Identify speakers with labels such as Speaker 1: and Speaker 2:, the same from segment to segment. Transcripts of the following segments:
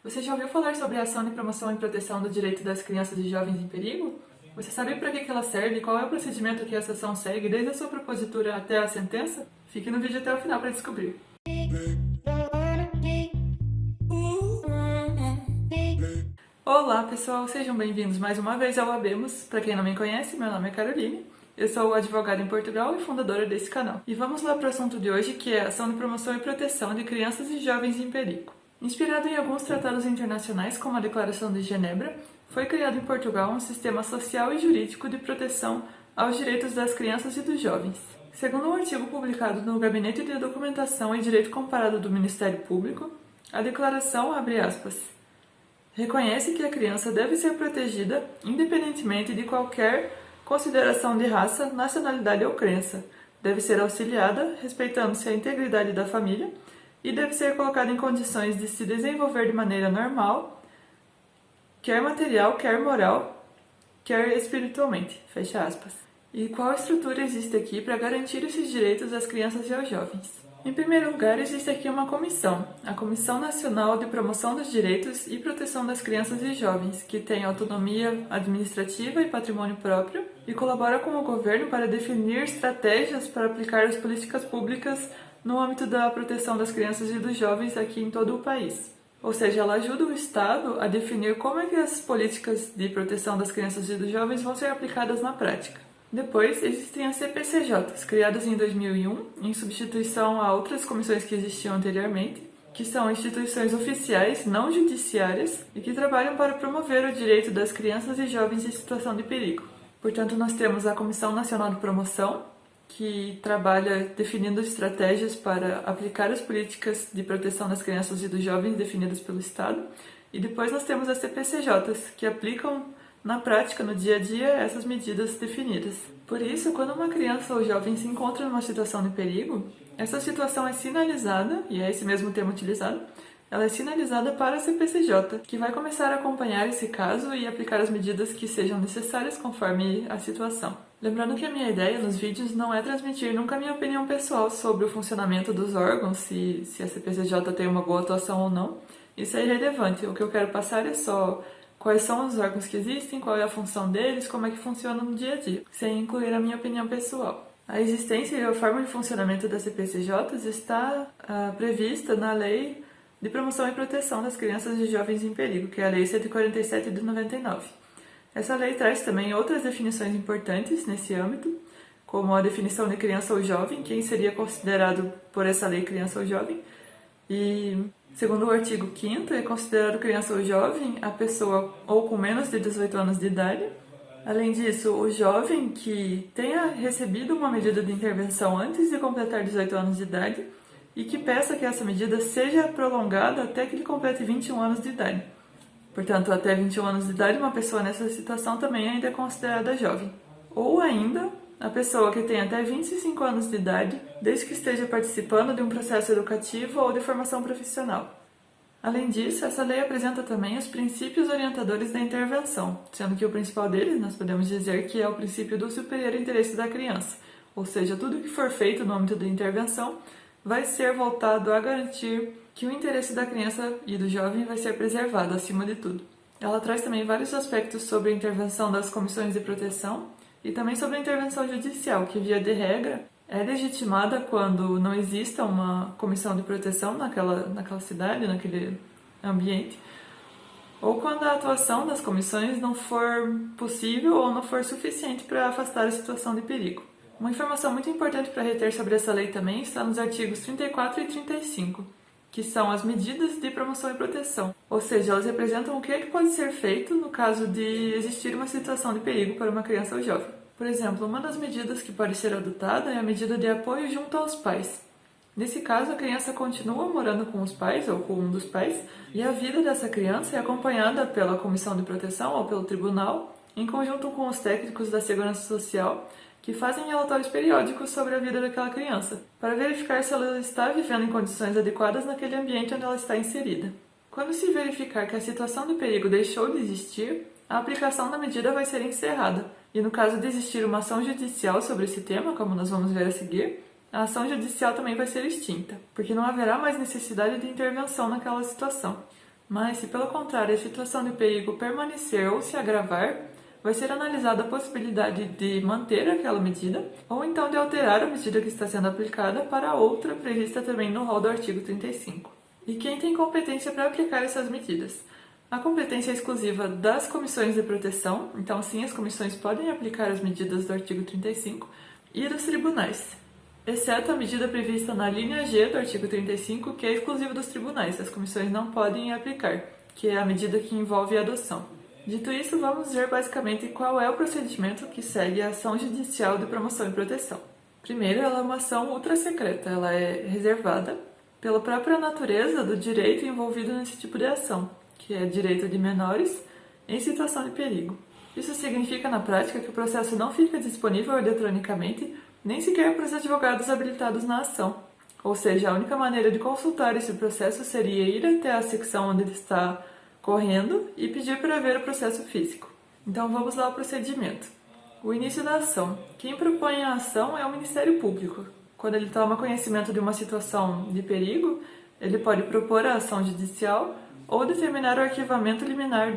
Speaker 1: Você já ouviu falar sobre a ação de promoção e proteção do direito das crianças e jovens em perigo? Você sabe para que ela serve e qual é o procedimento que essa ação segue, desde a sua propositura até a sentença? Fique no vídeo até o final para descobrir. Olá pessoal, sejam bem-vindos mais uma vez ao Abemos. Para quem não me conhece, meu nome é Caroline, eu sou advogada em Portugal e fundadora desse canal. E vamos lá para o assunto de hoje, que é a ação de promoção e proteção de crianças e jovens em perigo. Inspirado em alguns tratados internacionais, como a Declaração de Genebra, foi criado em Portugal um sistema social e jurídico de proteção aos direitos das crianças e dos jovens. Segundo um artigo publicado no Gabinete de Documentação e Direito Comparado do Ministério Público, a declaração, abre aspas, reconhece que a criança deve ser protegida independentemente de qualquer consideração de raça, nacionalidade ou crença, deve ser auxiliada, respeitando-se a integridade da família, e deve ser colocada em condições de se desenvolver de maneira normal, quer material, quer moral, quer espiritualmente. Fecha aspas. E qual estrutura existe aqui para garantir esses direitos às crianças e aos jovens? Em primeiro lugar, existe aqui uma comissão, a Comissão Nacional de Promoção dos Direitos e Proteção das Crianças e Jovens, que tem autonomia administrativa e patrimônio próprio e colabora com o governo para definir estratégias para aplicar as políticas públicas no âmbito da proteção das crianças e dos jovens aqui em todo o país. Ou seja, ela ajuda o Estado a definir como é que as políticas de proteção das crianças e dos jovens vão ser aplicadas na prática. Depois, existem as CPCJs, criadas em 2001, em substituição a outras comissões que existiam anteriormente, que são instituições oficiais, não judiciárias, e que trabalham para promover o direito das crianças e jovens em situação de perigo. Portanto, nós temos a Comissão Nacional de Promoção, que trabalha definindo estratégias para aplicar as políticas de proteção das crianças e dos jovens definidas pelo Estado. E depois nós temos as CPCJs, que aplicam na prática, no dia a dia, essas medidas definidas. Por isso, quando uma criança ou jovem se encontra numa situação de perigo, essa situação é sinalizada, e é esse mesmo termo utilizado, ela é sinalizada para a CPCJ, que vai começar a acompanhar esse caso e aplicar as medidas que sejam necessárias conforme a situação. Lembrando que a minha ideia nos vídeos não é transmitir nunca a minha opinião pessoal sobre o funcionamento dos órgãos, se a CPCJ tem uma boa atuação ou não. Isso é irrelevante. O que eu quero passar é só quais são os órgãos que existem, qual é a função deles, como é que funciona no dia a dia, sem incluir a minha opinião pessoal. A existência e a forma de funcionamento das CPCJs está prevista na Lei de Promoção e Proteção das Crianças e Jovens em Perigo, que é a Lei 147 de 99. Essa lei traz também outras definições importantes nesse âmbito, como a definição de criança ou jovem, quem seria considerado por essa lei criança ou jovem. E, segundo o artigo 5º, é considerado criança ou jovem a pessoa ou com menos de 18 anos de idade. Além disso, o jovem que tenha recebido uma medida de intervenção antes de completar 18 anos de idade e que peça que essa medida seja prolongada até que ele complete 21 anos de idade. Portanto, até 21 anos de idade, uma pessoa nessa situação também ainda é considerada jovem. Ou ainda, a pessoa que tem até 25 anos de idade, desde que esteja participando de um processo educativo ou de formação profissional. Além disso, essa lei apresenta também os princípios orientadores da intervenção, sendo que o principal deles, nós podemos dizer que é o princípio do superior interesse da criança, ou seja, tudo que for feito no âmbito da intervenção vai ser voltado a garantir que o interesse da criança e do jovem vai ser preservado acima de tudo. Ela traz também vários aspectos sobre a intervenção das comissões de proteção e também sobre a intervenção judicial, que via de regra é legitimada quando não exista uma comissão de proteção naquela cidade, naquele ambiente, ou quando a atuação das comissões não for possível ou não for suficiente para afastar a situação de perigo. Uma informação muito importante para reter sobre essa lei também está nos artigos 34 e 35, que são as medidas de promoção e proteção. Ou seja, elas representam o que pode ser feito no caso de existir uma situação de perigo para uma criança ou jovem. Por exemplo, uma das medidas que pode ser adotada é a medida de apoio junto aos pais. Nesse caso, a criança continua morando com os pais ou com um dos pais e a vida dessa criança é acompanhada pela comissão de proteção ou pelo tribunal, em conjunto com os técnicos da segurança social, que fazem relatórios periódicos sobre a vida daquela criança, para verificar se ela está vivendo em condições adequadas naquele ambiente onde ela está inserida. Quando se verificar que a situação de perigo deixou de existir, a aplicação da medida vai ser encerrada, e no caso de existir uma ação judicial sobre esse tema, como nós vamos ver a seguir, a ação judicial também vai ser extinta, porque não haverá mais necessidade de intervenção naquela situação. Mas, se pelo contrário a situação de perigo permanecer ou se agravar, vai ser analisada a possibilidade de manter aquela medida ou então de alterar a medida que está sendo aplicada para outra prevista também no rol do artigo 35. E quem tem competência para aplicar essas medidas? A competência é exclusiva das comissões de proteção, então sim, as comissões podem aplicar as medidas do artigo 35, e dos tribunais, exceto a medida prevista na linha G do artigo 35, que é exclusiva dos tribunais, as comissões não podem aplicar, que é a medida que envolve a adoção. Dito isso, vamos ver basicamente qual é o procedimento que segue a ação judicial de promoção e proteção. Primeiro, ela é uma ação ultra-secreta, ela é reservada pela própria natureza do direito envolvido nesse tipo de ação, que é direito de menores em situação de perigo. Isso significa, na prática, que o processo não fica disponível eletronicamente, nem sequer para os advogados habilitados na ação. Ou seja, a única maneira de consultar esse processo seria ir até a secção onde ele está correndo e pedir para ver o processo físico. Então vamos lá ao procedimento. O início da ação. Quem propõe a ação é o Ministério Público. Quando ele toma conhecimento de uma situação de perigo, ele pode propor a ação judicial ou determinar o arquivamento liminar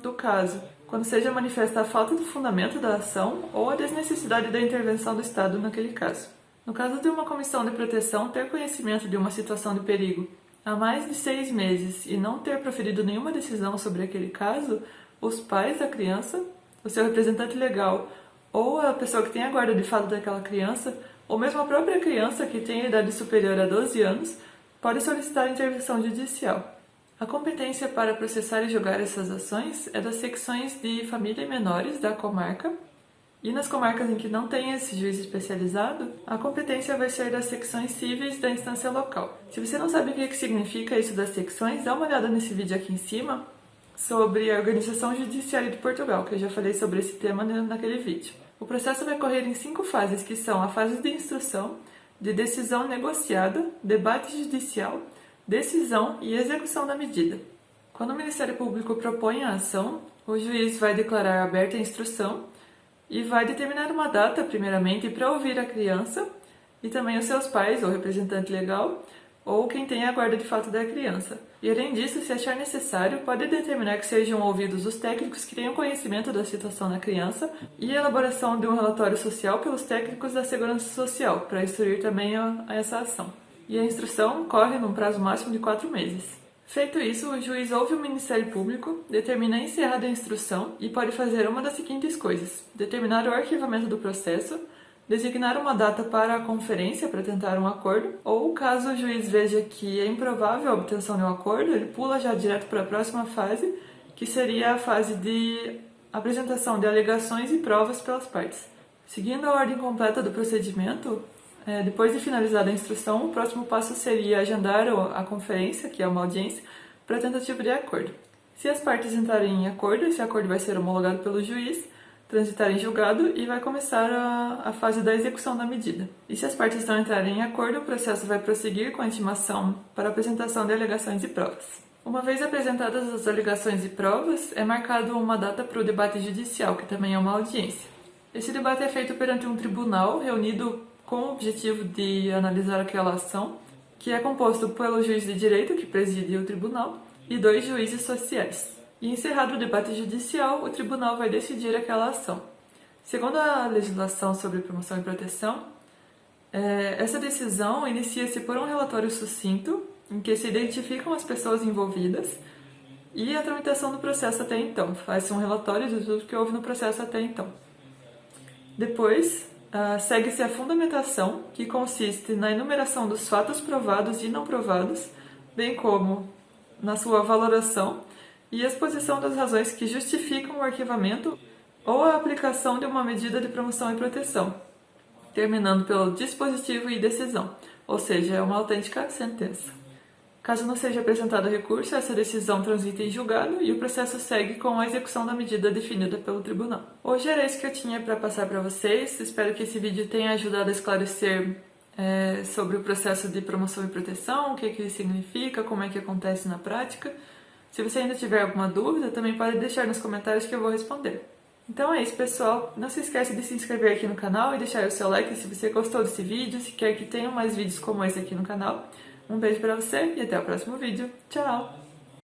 Speaker 1: do caso, quando seja manifesta a falta de fundamento da ação ou a desnecessidade da intervenção do Estado naquele caso. No caso de uma comissão de proteção ter conhecimento de uma situação de perigo há mais de 6 meses e não ter proferido nenhuma decisão sobre aquele caso, os pais da criança, o seu representante legal ou a pessoa que tem a guarda de fato daquela criança, ou mesmo a própria criança que tem a idade superior a 12 anos, pode solicitar intervenção judicial. A competência para processar e julgar essas ações é das secções de família e menores da comarca, e nas comarcas em que não tem esse juiz especializado, a competência vai ser das secções cíveis da instância local. Se você não sabe o que significa isso das secções, dá uma olhada nesse vídeo aqui em cima sobre a Organização Judiciária de Portugal, que eu já falei sobre esse tema naquele vídeo. O processo vai correr em 5 fases, que são a fase de instrução, de decisão negociada, debate judicial, decisão e execução da medida. Quando o Ministério Público propõe a ação, o juiz vai declarar aberta a instrução e vai determinar uma data, primeiramente, para ouvir a criança e também os seus pais ou representante legal ou quem tem a guarda de fato da criança. E além disso, se achar necessário, pode determinar que sejam ouvidos os técnicos que tenham conhecimento da situação da criança e a elaboração de um relatório social pelos técnicos da Segurança Social, para instruir também a essa ação. E a instrução corre num prazo máximo de 4 meses. Feito isso, o juiz ouve o Ministério Público, determina encerrada a instrução e pode fazer uma das seguintes coisas: determinar o arquivamento do processo, designar uma data para a conferência para tentar um acordo, ou caso o juiz veja que é improvável a obtenção de um acordo, ele pula já direto para a próxima fase, que seria a fase de apresentação de alegações e provas pelas partes. Seguindo a ordem completa do procedimento, depois de finalizada a instrução, o próximo passo seria agendar a conferência, que é uma audiência, para tentativa de acordo. Se as partes entrarem em acordo, esse acordo vai ser homologado pelo juiz, transitar em julgado e vai começar a fase da execução da medida. E se as partes não entrarem em acordo, o processo vai prosseguir com a intimação para apresentação de alegações e provas. Uma vez apresentadas as alegações e provas, é marcado uma data para o debate judicial, que também é uma audiência. Esse debate é feito perante um tribunal reunido com o objetivo de analisar aquela ação, que é composto pelo juiz de direito, que preside o tribunal, e 2 juízes sociais. E encerrado o debate judicial, o tribunal vai decidir aquela ação. Segundo a legislação sobre promoção e proteção, essa decisão inicia-se por um relatório sucinto, em que se identificam as pessoas envolvidas e a tramitação do processo até então. Faz-se um relatório de tudo que houve no processo até então. Depois, segue-se a fundamentação, que consiste na enumeração dos fatos provados e não provados, bem como na sua valoração e exposição das razões que justificam o arquivamento ou a aplicação de uma medida de promoção e proteção, terminando pelo dispositivo e decisão, ou seja, é uma autêntica sentença. Caso não seja apresentado recurso, essa decisão transita em julgado e o processo segue com a execução da medida definida pelo tribunal. Hoje era isso que eu tinha para passar para vocês. Espero que esse vídeo tenha ajudado a esclarecer sobre o processo de promoção e proteção, o que ele significa, como é que acontece na prática. Se você ainda tiver alguma dúvida, também pode deixar nos comentários que eu vou responder. Então é isso, pessoal. Não se esqueça de se inscrever aqui no canal e deixar o seu like se você gostou desse vídeo, se quer que tenham mais vídeos como esse aqui no canal. Um beijo pra você e até o próximo vídeo. Tchau!